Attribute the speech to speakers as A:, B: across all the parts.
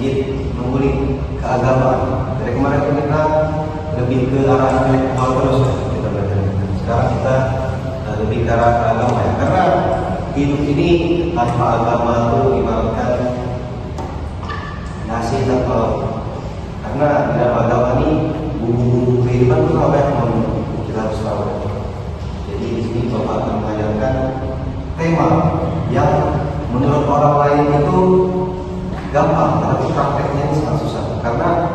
A: sedikit mengulik ke agama. Dari kemarin kita lebih ke arah intelektual terus ya, kita belajar. Sekarang kita lebih ke arah agama ya. Karena hidup ini tanpa agama itu ibaratkan nasi tanpa lauk. Karena di dalam agama ini bumbu kehidupan itu apa yang kita harus tahu. Jadi di sini Bapak akan mengajarkan tema yang menurut orang lain itu gampang, tapi prakteknya ini sangat susah. Karena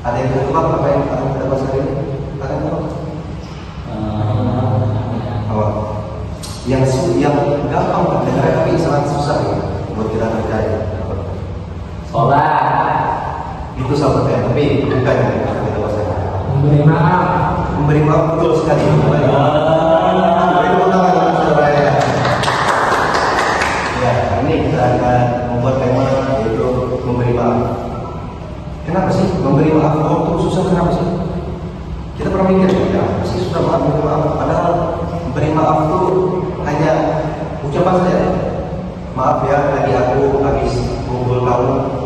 A: ada yang ketebak apa yang akan kita bahas hari ini? Ada yang ketebak? Yang gampang dengarnya tapi sangat susah ya buat kita kerjain.
B: Sholat.
A: Itu salah satu ya, tapi bukan yang akan kita bahas hari ini.
B: Memberi maaf.
A: Memberi maaf betul sekali. Memberi maaf. Ini kita akan membuat tema yaitu memberi maaf. Kenapa sih memberi maaf itu susah? Kenapa sih? Kita pernah mikir ya, pasti susah banget memberi maaf. Padahal memberi maaf itu hanya ucapan saja. Maaf ya, tadi aku habis kumpul kamu.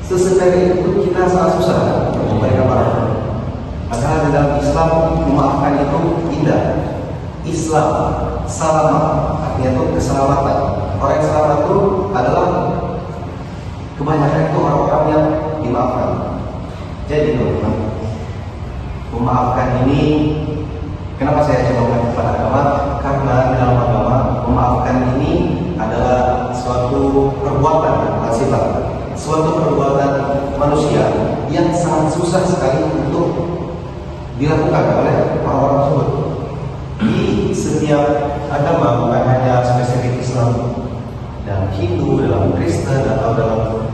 A: Sesederhana itu kita sangat susah memberikan maaf. Padahal di dalam Islam memaafkan itu indah. Islam salam artinya itu keselamatan. Orang yang selamat itu adalah kebanyakan itu orang-orang yang dimaafkan. Jadi teman-teman, memaafkan ini kenapa saya coba kepada agama? Karena dalam agama memaafkan ini adalah suatu perbuatan sifat, suatu perbuatan manusia yang sangat susah sekali untuk dilakukan oleh orang-orang tersebut. Di setiap agama, bukan hanya spesifik Islam, dalam Hindu, dalam Kristen, atau dalam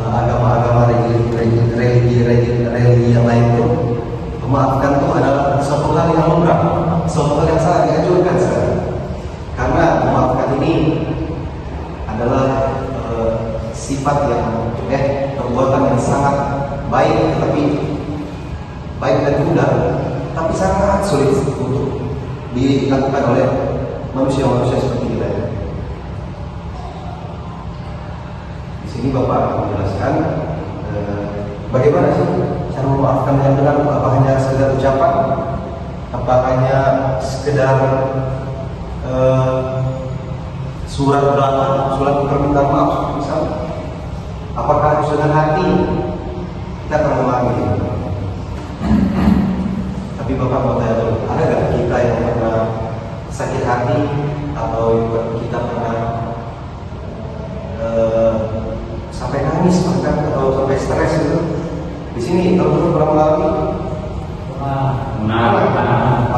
A: agama-agama religi yang lain itu, memaafkan itu adalah suatu hal yang lumrah, suatu hal yang sangat dianjurkan sekali. Karena memaafkan ini adalah sifat yang perbuatan yang sangat baik, tetapi baik dan mudah, tapi sangat sulit untuk dilakukan oleh manusia-manusia seperti kita. Di sini Bapak akan menjelaskan bagaimana sih cara memaafkan yang benar. Apa hanya sekedar ucapan? Apa hanya sekedar surat belakang, surat permintaan maaf misalnya? Apakah harus dengan hati? Kita akan memahami. Tapi Bapak mau tanya dulu, ada nggak kita yang pernah sakit hati atau kita pernah sampai nangis bahkan atau sampai stres gitu? Di sini teman-teman pernah mengalami?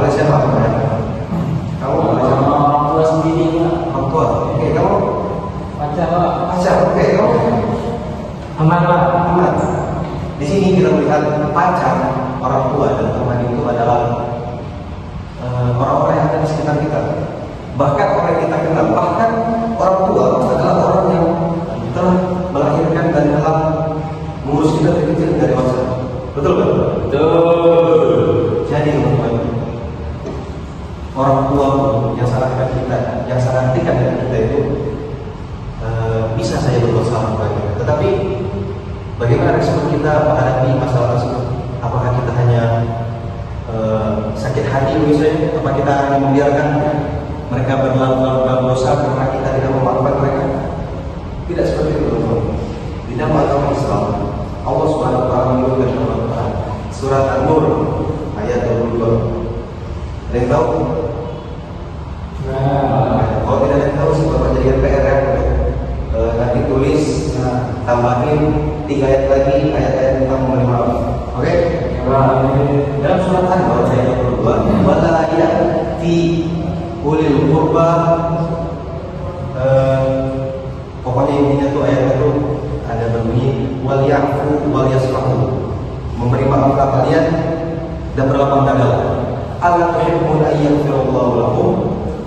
A: Oleh siapa? Kamu oleh siapa?
B: Orang tua sendiri.
A: Orang tua. Oke, kamu?
B: Pacar.
A: Pacar. Oke, kamu?
B: Aman.
A: Di sini kita melihat pacar, orang tua dan teman itu adalah orang-orang yang ada di sekitar kita. Bahkan orang yang kita kenal, bahkan orang tua adalah orang yang telah melahirkan dan telah mengurus kita dari kecil dari dewasa. Betul kan?
B: Betul.
A: Jadi teman-teman, orang tua yang sangat dekat kita, yang sangat dekat dengan kita itu bisa saya berbuat salah kepadanya. Tetapi bagaimana respon kita menghadapi masalah tersebut? Apakah kita hanya sakit hati misalnya? Apa kita hanya membiarkan mereka berlalu-lalu dosa karena kita tidak memaafkan mereka? Tidak seperti itu, teman-teman. Di dalam agama Islam, Allah Subhanahu wa taala menyebutkan dalam Al-Qur'an surat An-Nur ayat 22. Ada yang tahu? Kalau tidak ada yang tahu, Bapak jadikan PR ya. Nanti tulis, tambahin 3 ayat lagi, ayat-ayat tentang memberi maaf. Oke? Dalam surat An-Nur ayat 22, wala ya'ti ulil qurba, pokoknya intinya tuh ayat itu ada berbunyi wal ya'fu wal yasfahu, memberi maaflah kalian dan berlapang dada. Ala tuhibbun ayyaghfirallahu lakum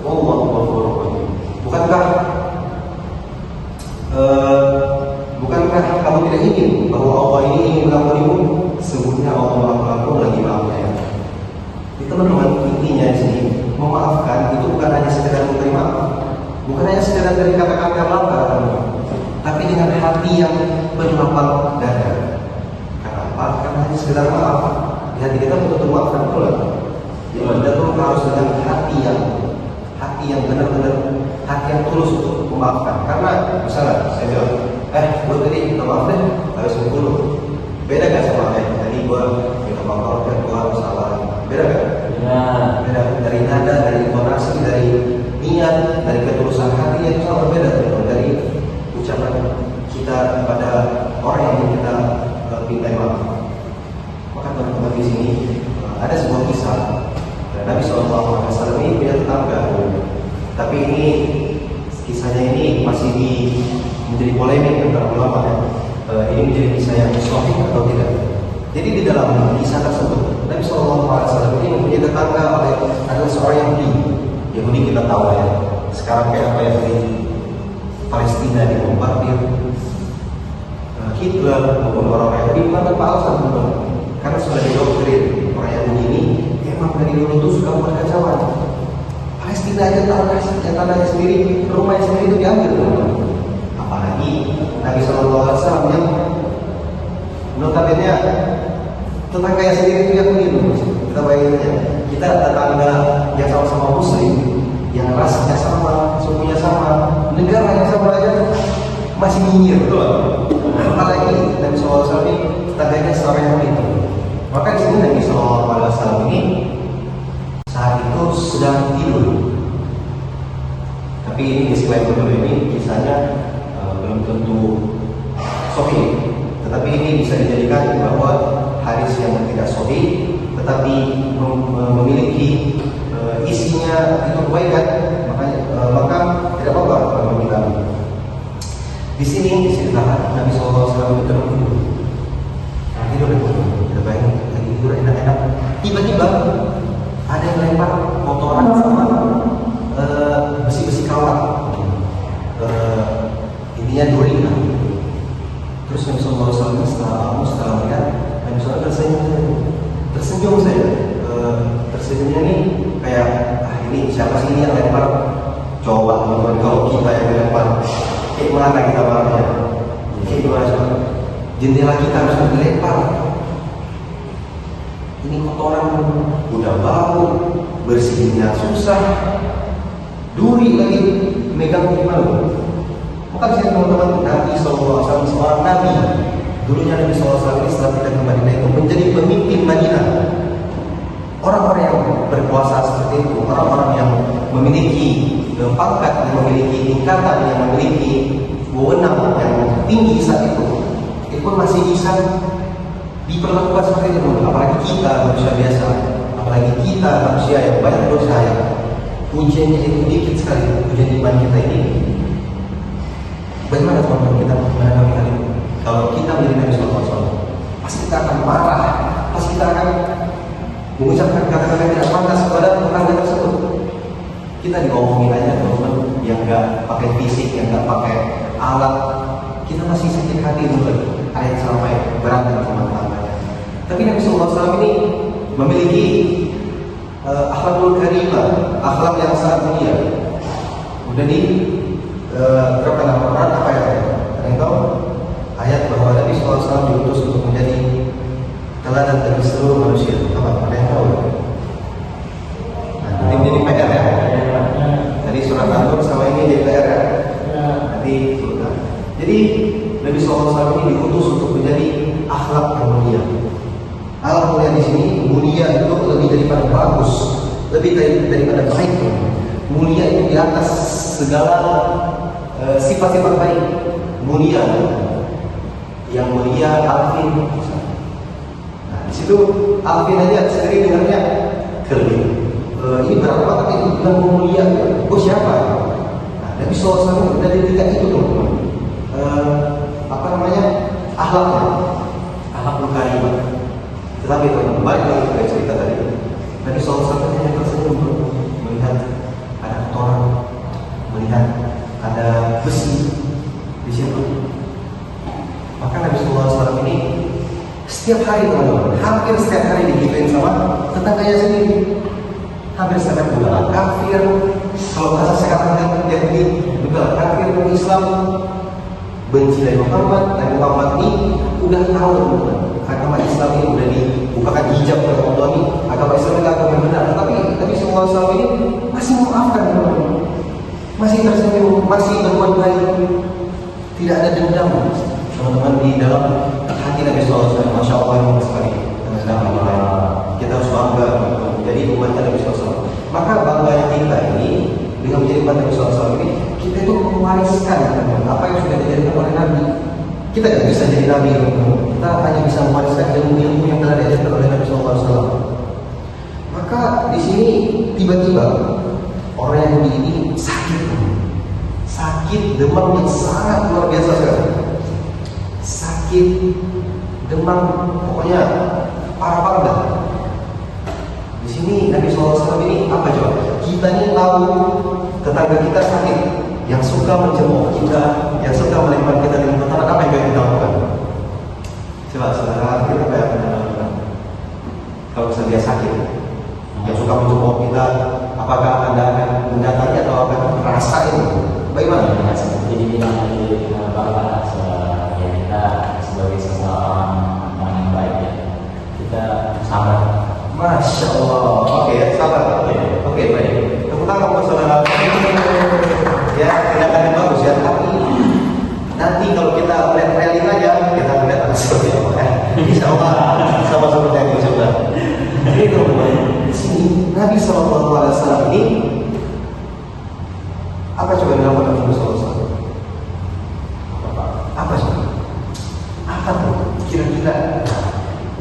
A: wallahu ghafurur rahim. Bukankah kamu tidak ingin bahwa Allah ini ingin mengampunimu? Sesungguhnya Allah mengampuni lagi maafnya. Itu teman-teman, intinya di sini memaafkan itu bukan hanya sekedar memberi maaf, bukan hanya sekedar dari kata-kata lapar, tapi dengan hal hati yang berlapang dada. Kenapa? Karena hanya sekedar maaf. Di hati kita butuh maafkan pula. Yang kita tuh harus dengan hati yang benar-benar, hati yang tulus untuk memaafkan. Karena misalnya saya bilang, gue tadi minta maaf deh, harus 10. Beda gak sama tadi gue minta maaf dan gue salah? Beda gak?
B: Ya.
A: Beda dari nada, dari intonasi, dari niat, dari ketulusan hati yang sangat berbeda dari ucapan kita kepada orang yang ingin kita minta maaf. Maka teman-teman di sini ada sebuah kisah. Nabi SAW ini punya tetangga, tapi ini kisahnya ini masih menjadi polemik antara ulama ya. Ini menjadi kisah yang sahih atau tidak. Jadi di dalam kisah tersebut Nabi SAW ini mempunyai tetangga adalah seorang Yahudi kita tahu ya. Sekarang kayak apa yang di Palestina dibombardir, Hitler maupun orang Yahudi bukan tanpa alasan teman-teman. Karena sudah didoktrin orang Yahudi ini memang dari dulu itu suka buat kacauan. Palestina aja tanahnya sendiri, rumahnya sendiri itu diambil teman-teman. Apalagi Nabi SAW yang notabene tetangga yang sendiri itu Yahudi. Kita bayangin aja, kita tetangga yang sama-sama Muslim, yang rasnya sama, sukunya sama, negaranya sama aja masih nyinyir, betul? Apalagi Nabi SAW ini tetangganya seorang Yahudi itu. Maka di sini Nabi SAW ini saat itu sedang tidur. Tapi ini disclaimer dulu, ini kisahnya belum tentu sahih. Tetapi ini bisa dijadikan bahwa hadis yang tidak sahih, tetapi memiliki isinya itu kebaikan, maka tidak apa-apa kalau kita. Di sini diceritakan Nabi SAW itu tidur. Tidur kita bayangin lagi tidur enak-enak. Tiba-tiba ada yang lempar kotoran sama besi-besi kawat. Intinya duri. Terus Nabi SAW setelah melihat, Nabi SAW tersenyum saya. Tersenyumnya ini kayak, ini siapa sih ini yang lempar? Coba teman-teman, kalau kita yang lempar, kayak mana kita marahnya? Kayak gimana? Jendela kita harus dilempar. Ini kotoran udah bau, bersihnya susah, duri lagi, megang gimana? Maka saya teman-teman, Nabi SAW seorang Nabi. Dulunya Nabi SAW ini setelah pindah ke Madinah itu menjadi pemimpin Madinah. Orang-orang yang berkuasa seperti itu, orang-orang yang memiliki pangkat, yang memiliki tingkatan, yang memiliki wewenang yang tinggi saat itu pun masih bisa diperlakukan seperti itu. Apalagi kita manusia biasa, apalagi kita manusia yang banyak dosa, yang ujiannya itu dikit sekali, ujian iman kita ini. Bagaimana teman-teman kita menghadapi hal ini? Kalau kita menjadi Nabi SAW, pasti kita akan marah, pasti kita akan mengucapkan kata-kata yang tidak pantas kepada tetangga tersebut. Kita diomongin aja teman-teman, yang nggak pakai fisik, yang nggak pakai alat, kita masih sakit hati dulu. Ada yang sampai berantem sama tetangganya. Tapi Nabi SAW ini memiliki akhlakul karimah, akhlak yang sangat mulia. Udah di berapa nama Quran apa ya? Ada yang tahu? Ayat bahwa Nabi SAW diutus untuk menjadi teladan bagi seluruh manusia. Apa? Ada yang tahu? Nah, nanti menjadi PR ya. Jadi surat An-Nur sama ini jadi PR ya. Nanti sudah. Jadi Nabi SAW ini diutus untuk menjadi akhlak yang mulia. Akhlak mulia di sini, mulia itu lebih daripada bagus, lebih daripada baik. Mulia itu di atas segala sifat-sifat baik. Mulia, yang mulia Alvin. Nah, di situ Alvin aja sendiri dengarnya keli. Ini berapa tapi bilang mulia. Oh siapa? Nah, Nabi SAW dari tiga itu teman-teman. Apa namanya? Akhlaknya, akhlakul karimah. Tetapi teman-teman, balik lagi ke cerita tadi. Nabi SAW hanya tersenyum melihat ada kotoran, melihat ada besi di situ. Maka Nabi SAW ini setiap hari teman-teman, hampir setiap hari digituin sama tetangganya sendiri. Hampir setiap hari bukan kafir. Kalau bahasa sekarang kan jadi bukan kafir, Islam. benci Nabi Muhammad. Nabi Muhammad ini udah tahu teman-teman, agama Islam ini udah dibukakan hijab oleh Allah ini, agama Islam ini agama yang benar. Tapi Nabi SAW ini masih memaafkan teman-teman, masih tersenyum, masih berbuat baik, tidak ada dendam teman-teman di dalam hati Nabi SAW. Masya Allah ini sekali. Kita harus bangga menjadi umat Nabi SAW. Maka bangganya kita ini dengan menjadi umat Nabi SAW ini, kita itu mewariskan apa yang sudah dijadikan oleh Nabi. Kita tidak bisa jadi Nabi, kita hanya bisa mewariskan ilmu-ilmu yang telah diajarkan oleh Nabi SAW. Maka di sini tiba-tiba orang Yahudi ini sakit demam yang sangat luar biasa sekali. Sakit demam, pokoknya parah dah. Di sini Nabi SAW ini apa coba? Kita ini tahu tetangga kita sakit, yang suka menjenguk kita, yang suka melempar kita dengan kotoran, apa yang kita lakukan? Coba saudara, kita apa yang kita lakukan? Kalau misalnya dia sakit, yang suka menjenguk kita, apakah Anda akan mendatangi atau akan rasain? Bagaimana?
B: Seperti dibilang tadi Bapak, ya kita sebagai seseorang yang baik ya, kita sabar.
A: Masya Allah. Oke, sabar. Oke, baik. Tepuk tangan buat saudara. Ya, tindakan yang bagus ya. Tapi nanti kalau kita rally aja, kita melihat seperti apa ya. Insya Allah sama seperti yang dicoba. Jadi teman-teman, di sini Nabi SAW ini apa coba yang dilakukan Nabi SAW? Apa coba? Apa tuh? Kira-kira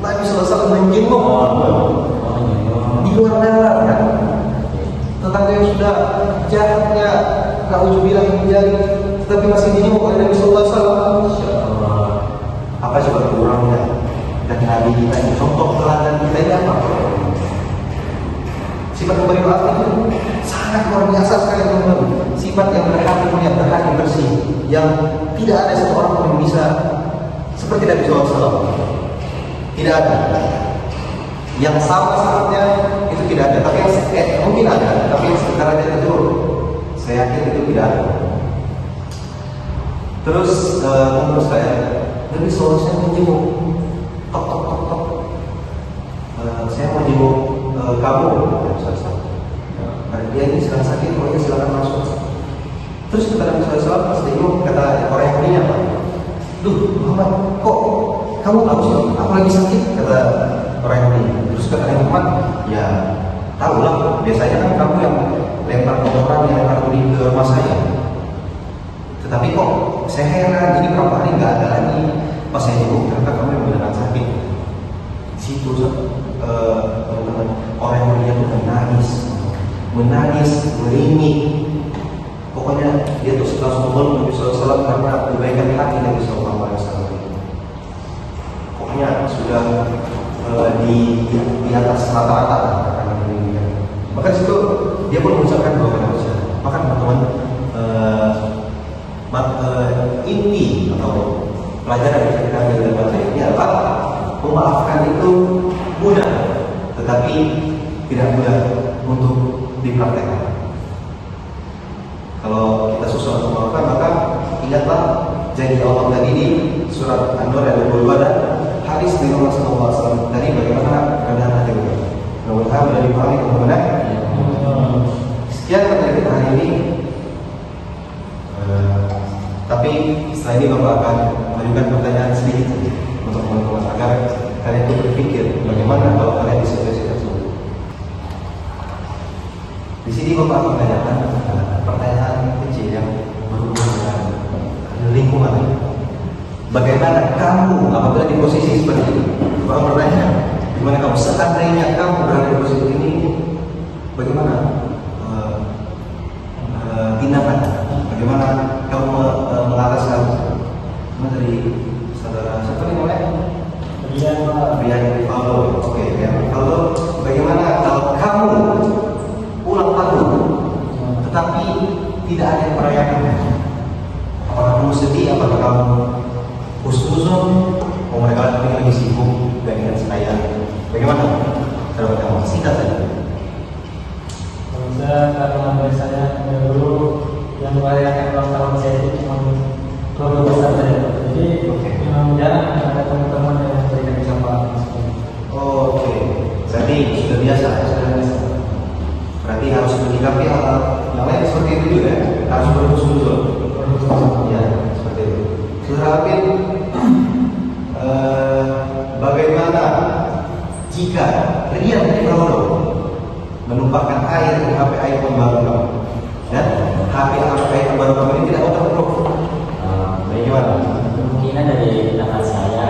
A: Nabi SAW menjenguk di luar nalar kan? Tetangga yang sudah jahatnya, na'udzubillah min dzalik, tetapi masih dijenguk oleh Nabi SAW. Apa coba kurangnya? Dan Nabi kita ini, contoh teladan kita ini apa? Sifat memberi maaf itu sangat luar biasa sekali teman-teman. Sifat yang berhati mulia, berhati bersih, yang tidak ada satu orang pun yang bisa seperti Nabi SAW. Tidak ada. Yang sama sifatnya itu tidak ada. Tapi yang mungkin ada, tapi yang sekarang itu saya yakin itu tidak ada. Terus menurut saya, Nabi SAW menjenguk, tok. Saya mau jenguk kamu, dia ini sedang sakit, pokoknya silakan masuk. Terus kata Nabi SAW, pas jenguk, kata orang yang punya apa? Duh, Muhammad, kok kamu tahu sih, aku lagi sakit, kata orang yang punya. Terus kata Nabi Muhammad, ya tahulah, biasanya kan kamu yang lempar kotoran, yang lempar kuning ke rumah saya. Tetapi kok saya heran, jadi berapa hari nggak ada lagi. Pas saya jenguk, ternyata kamu yang beneran sakit. Di situ teman-teman, orang yang punya itu menangis, meringik. Pokoknya dia tuh langsung memeluk Nabi SAW karena kebaikan hati Nabi SAW. Pokoknya sudah di atas rata-rata. Maka situ dia pun mengucapkan dua kalimat. Maka teman-teman, inti atau pelajaran yang kita ambil dari baca ini adalah memaafkan itu mudah, tetapi tidak mudah untuk dipraktekkan. Kalau kita susah untuk memaafkan, maka ingatlah janji Allah tadi di surat An-Nur ayat 22 dan hadis dari Rasulullah SAW tadi bagaimana keadaan hati kita. Mudah-mudahan sudah dipahami teman-teman. Sekian materi kita hari ini. Tapi setelah ini Bapak akan mengajukan pertanyaan sedikit untuk teman-teman agar kalian itu berpikir bagaimana kalau kalian di situasi tersebut. Di sini Bapak akan menanyakan pertanyaan kecil yang berhubungan dengan lingkungan. Bagaimana kamu apabila di posisi seperti ini? Bapak bertanya, gimana kamu seandainya kamu berada di posisi ini? Bagaimana tindakan? Bagaimana kamu mengatasi hal itu? Dari saudara siapa ini namanya? Rian Faldo. Oke, Rian Faldo. Bagaimana kalau kamu ulang tahun tetapi tidak ada yang merayakan? Apakah kamu sedih? Apakah kamu husnuzon? Oh mereka lagi sibuk dengan saya. Bagaimana? Kalau kamu singkat saja.
B: Karena saya dulu yang merayakan ulang tahun saya itu cuma keluarga besar
A: Saudara Apin, bagaimana jika Rian Fernando menumpahkan air ke HP iPhone baru kamu dan HP iPhone baru kamu ini tidak waterproof? Bagaimana?
B: Kemungkinan dari pendapat saya,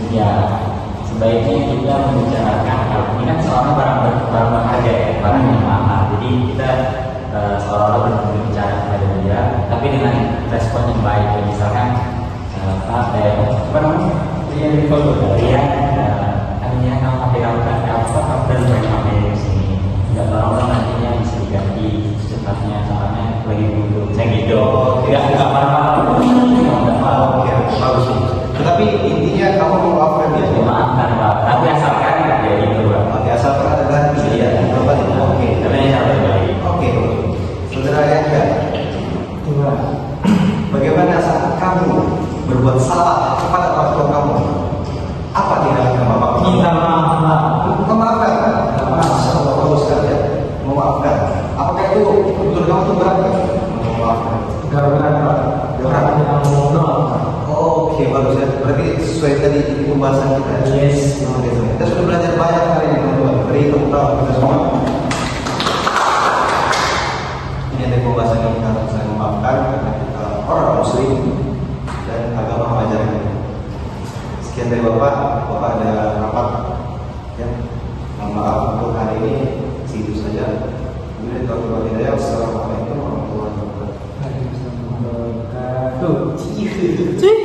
B: ya sebaiknya kita membicarakan hal ini kan soalnya barang berharga ya, barang yang mahal. Jadi kita seolah-olah berbicara kepada dia, tapi dengan respon yang baik. Ya, misalkan apa namanya? Dia akhirnya kamu HP kamu kan kamu dan main HP di sini. Tidak tahu nantinya bisa diganti secepatnya, soalnya lagi dulu. Saya gitu. Tidak marah-marah.
A: Oke, bagus. Tetapi intinya kamu memaafkan dia.
B: Memaafkan Pak, tapi asalkan tidak jadi itu Pak.
A: Oke, asalkan adalah dia. Oke,
B: Tapi yang harus baik.
A: oke. Saudara Yanka, bagaimana saat kamu berbuat salah kepada orang tua kamu? Apa tindakan bapak?
B: Minta maaf Pak.
A: Memaafkan. Masya Allah, bagus sekali ya. Memaafkan. Apakah itu betul kamu itu berat? Memaafkan.
C: Berat Pak. Berat yang mau doang.
A: Oke, bagus ya. Berarti sesuai tadi pembahasan kita.
C: Yes.
A: Oke, kita sudah belajar banyak kali ini teman-teman. Beri tepuk tangan kita semua. Ini ada pembahasan yang kita harus memaafkan karena kita orang muslim dan agama mengajarkan. Sekian dari Bapak ada rapat ya. Mohon maaf untuk hari ini segitu saja. Wassalamualaikum warahmatullahi wabarakatuh.
C: Tuh,